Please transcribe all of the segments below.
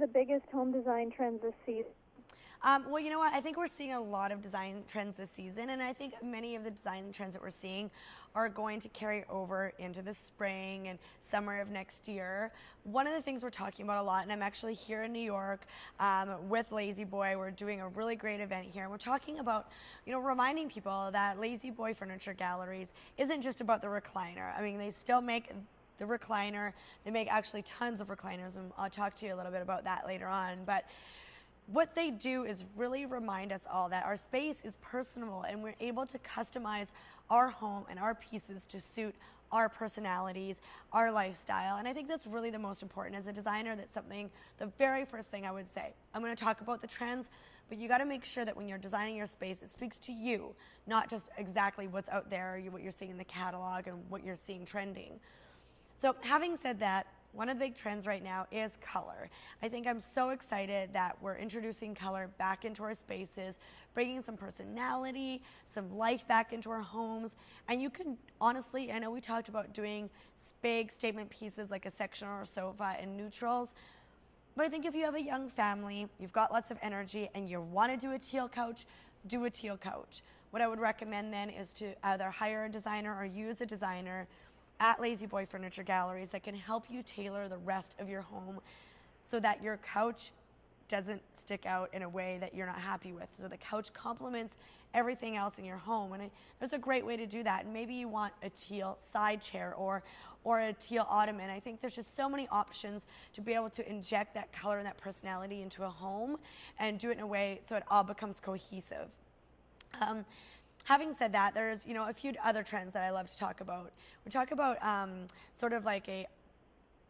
the biggest home design trends this season? Well, you know what? I think we're seeing a lot of design trends this season, and I think many of the design trends that we're seeing are going to carry over into the spring and summer of next year. One of the things we're talking about a lot, and I'm actually here in New York with Lazy Boy. We're doing a really great event here, and we're talking about, reminding people that Lazy Boy Furniture Galleries isn't just about the recliner. I mean, they still make the recliner. They make actually tons of recliners, and I'll talk to you a little bit about that later on. But what they do is really remind us all that our space is personal and we're able to customize our home and our pieces to suit our personalities, our lifestyle. And I think that's really the most important. As a designer, that's something, the very first thing I would say. I'm going to talk about the trends, but you got to make sure that when you're designing your space, it speaks to you, not just exactly what's out there, what you're seeing in the catalog and what you're seeing trending. So having said that, one of the big trends right now is color. I think I'm so excited that we're introducing color back into our spaces, bringing some personality, some life back into our homes. And you can honestly, I know we talked about doing big statement pieces like a section or a sofa in neutrals, but I think if you have a young family, you've got lots of energy, and you want to do a teal couch, do a teal couch. What I would recommend then is to either hire a designer or use a designer at Lazy Boy Furniture Galleries that can help you tailor the rest of your home so that your couch doesn't stick out in a way that you're not happy with. So the couch complements everything else in your home, and there's a great way to do that. And maybe you want a teal side chair or a teal ottoman. I think there's just so many options to be able to inject that color and that personality into a home and do it in a way so it all becomes cohesive. Having said that, there's a few other trends that I love to talk about. We talk about sort of like a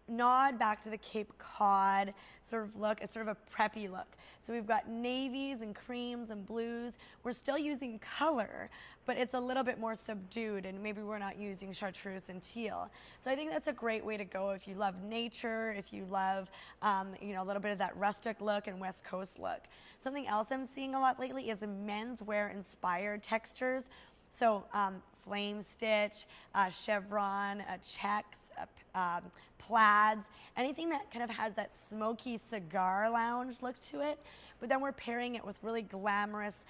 nod back to the Cape Cod sort of look, a sort of a preppy look. So we've got navies and creams and blues. We're still using color, but it's a little bit more subdued, and maybe we're not using chartreuse and teal. So I think that's a great way to go if you love nature, if you love a little bit of that rustic look and West Coast look. Something else I'm seeing a lot lately is menswear inspired textures. So flame stitch, chevron, checks, plaids, anything that kind of has that smoky cigar lounge look to it. But then we're pairing it with really glamorous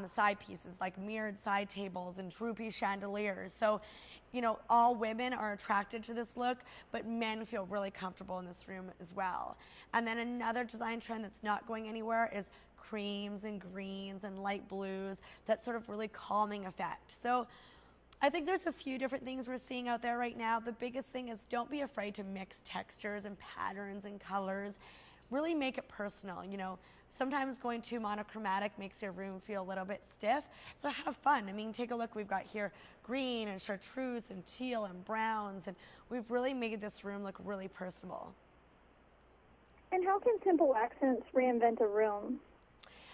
side pieces like mirrored side tables and droopy chandeliers. So, all women are attracted to this look, but men feel really comfortable in this room as well. And then another design trend that's not going anywhere is creams and greens and light blues, that sort of really calming effect. So I think there's a few different things we're seeing out there right now. The biggest thing is don't be afraid to mix textures and patterns and colors. Really make it personal. Sometimes going too monochromatic makes your room feel a little bit stiff. So have fun. I mean, take a look. We've got here green and chartreuse and teal and browns, and we've really made this room look really personable. And how can simple accents reinvent a room?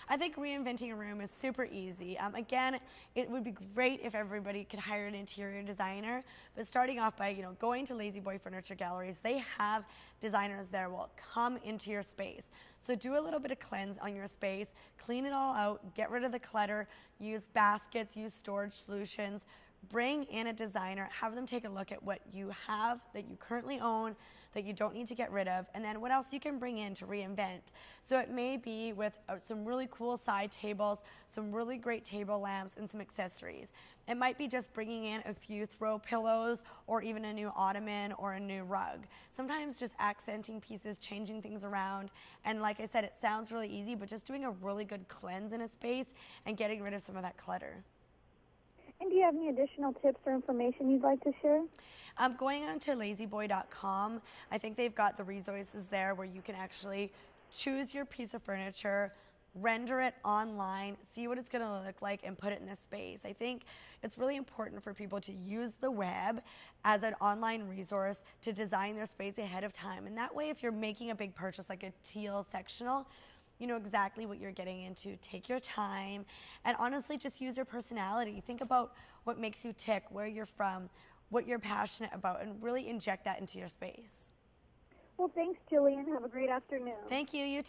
I think reinventing a room is super easy. Again, it would be great if everybody could hire an interior designer, but starting off by going to Lazy Boy Furniture Galleries, they have designers there will come into your space. So do a little bit of cleanse on your space, clean it all out, get rid of the clutter, use baskets, use storage solutions, bring in a designer, have them take a look at what you have that you currently own that you don't need to get rid of, and then what else you can bring in to reinvent. So it may be with some really cool side tables, some really great table lamps, and some accessories. It might be just bringing in a few throw pillows or even a new ottoman or a new rug. Sometimes just accenting pieces, changing things around, and like I said, it sounds really easy, but just doing a really good cleanse in a space and getting rid of some of that clutter. And do you have any additional tips or information you'd like to share? Going on to lazyboy.com, I think they've got the resources there where you can actually choose your piece of furniture, render it online, see what it's going to look like, and put it in this space. I think it's really important for people to use the web as an online resource to design their space ahead of time. And that way, if you're making a big purchase like a teal sectional, you know exactly what you're getting into. Take your time, and honestly, just use your personality. Think about what makes you tick, where you're from, what you're passionate about, and really inject that into your space. Well, thanks, Jillian. Have a great afternoon. Thank you. You too.